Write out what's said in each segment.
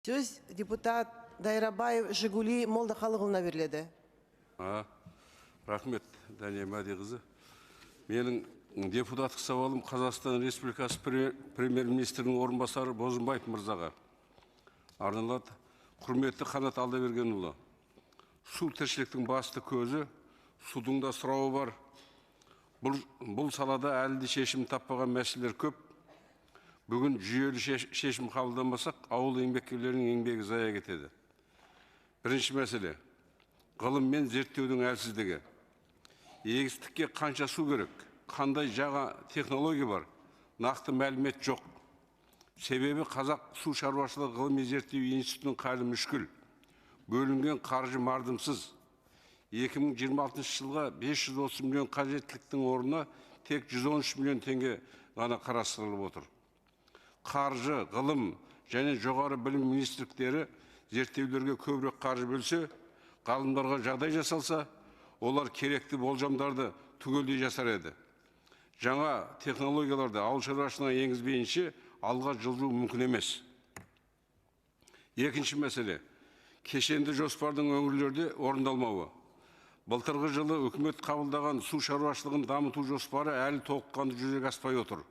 Söz депутат Дайрабаев Жигули Молдахалығына беріледі. Рахмет, Дания Мәди қызы. Менің депутаттық сауалым Қазақстан Республикасы премьер-министрінің орынбасары Бозымбаев мырзаға арналады. Құрметті Қанат Алдабергенұлы, су тіршіліктің басты көзі, судың да сұрауы бар. Бұл салада әлі де шешім таппаған мәселелер көп. Бүгін жүйелі шешім қабылданмасақ, ауыл еңбеккерлерінің еңбегі зая кетеді. Бірінші мәселе, ғылым мен зерттеудің әлсіздігі. Егістікке қанша су керек, қандай жаңа технология бар, нақты мәлімет жоқ. Себебі Қазақ су шаруашылығы ғылыми зерттеу институтының халі мүшкіл. Бөлінген қаржы мардымсыз. 2026 жылға 530 миллион қажеттіліктің орнына тек 113 миллион теңге ғана қарастырылып отыр. Қаржы, ғылым және жоғары білім министрліктері зерттеулерге көбірек қаржы бөлсе, ғалымдарға жағдай жасалса, олар керекті болжамдарды түгелдей жасар еді. Жаңа технологияларды ауыл шаруашылығына енгізбейінше алға жылжу мүмкін емес. Екінші мәселе, кешенді жоспардың өңірлерде орындалмауы. Былтырғы жылы үкімет қабылдаған су шаруашылығын дамыту жоспары әлі толыққанды жүзеге аспай отыр.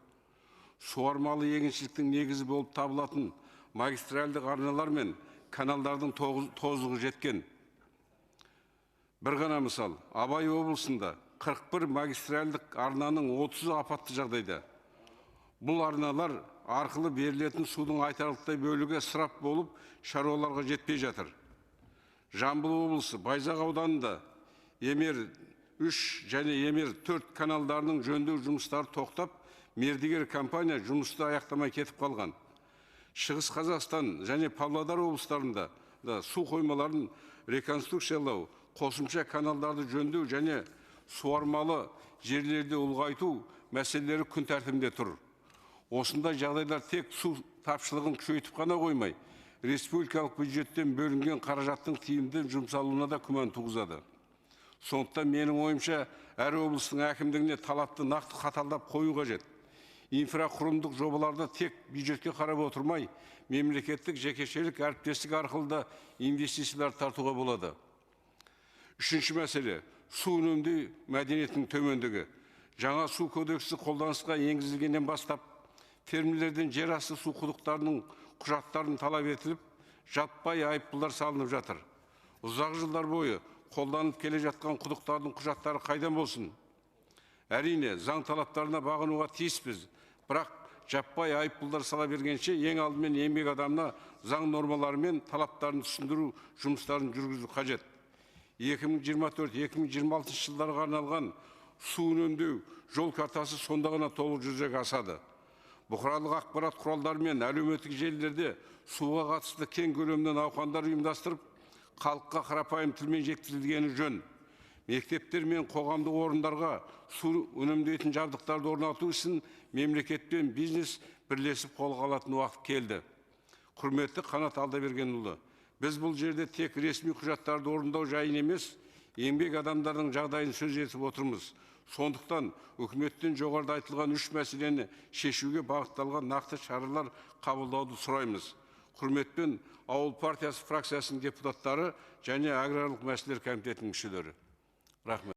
Суармалы егіншіліктің негізі болып табылатын магистральдық арналар мен каналдардың тозығы жеткен. Бір ғана мысал, Абай облысында 41 магистральдық арнаның 30 апатты жағдайда. Бұл арналар арқылы берілетін судың айтарлықтай бөлігі ысырап болып, шаруаларға жетпей жатыр. Жамбыл облысы Байзақ ауданында Емер 3 және Емер 4 каналдарының жөндеу жұмыстары тоқтап, мердігер компания жұмысты аяқтамай кетіп қалған. Шығыс Қазақстан және Павлодар облыстарында да су қоймаларын реконструкциялау, қосымша каналдарды жөндеу және суармалы жерлерді ұлғайту мәселелері күн тәртібінде тұр. Осындай жағдайлар тек су тапшылығын күшейтіп қана қоймай, республикалық бюджеттен бөлінген қаражаттың тиімді жұмсалуына да күмән туғызады. Сондықтан менің ойымша, әр облыстың әкімдігіне талапты нақты қаталдап қою қажет. Инфрақұрылымдық жобаларды тек бюджетке қарап отырмай, мемлекеттік жекешелік әріптестік арқылы да инвестициялар тартуға болады. Үшінші мәселе, су үнемдеу мәдениетінің төмендігі. Жаңа су кодексі қолданысқа енгізілгеннен бастап, фермерлерден жер асты су құдықтарының құжаттарын талап етіліп, жаппай айыппұлдар салынып жатыр. Ұзақ жылдар бойы қолданып келе жатқан құдықтардың құжаттары қайдан болсын? Әрине, заң талаптарына бағынуға тиіспіз, бірақ жаппай айыппұлдар сала бергенше, ең алдымен еңбек адамына заң нормалары мен талаптарын түсіндіру жұмыстарын жүргізу қажет. 2024-2026 жылдарға арналған су үнемдеу жол картасы сонда ғана толық жүзеге асады. Бұқаралық ақпарат құралдары мен әлеуметтік желілерде суға қатысты кең көлемді науқандар ұйымдастырып, халыққа қарапайым тілмен жеткізілгені жөн. Мектептер мен қоғамдық орындарға су үнемдейтін жабдықтарды орнату үшін мемлекет пен бизнес бірлесіп қолға алатын уақыт келді. Құрметті Қанат Алдабергенұлы, біз бұл жерде тек ресми құжаттарды орындау жайын емес, еңбек адамдардың жағдайын сөз етіп отырмыз. Сондықтан үкіметтен жоғарыда айтылған 3 мәселені шешуге бағытталған нақты шаралар қабылдауды сұраймыз. Құрметпен Ауыл партиясы фракциясының депутаттары және аграрлық мәселелер комитетінің мүшелері. Рахмет.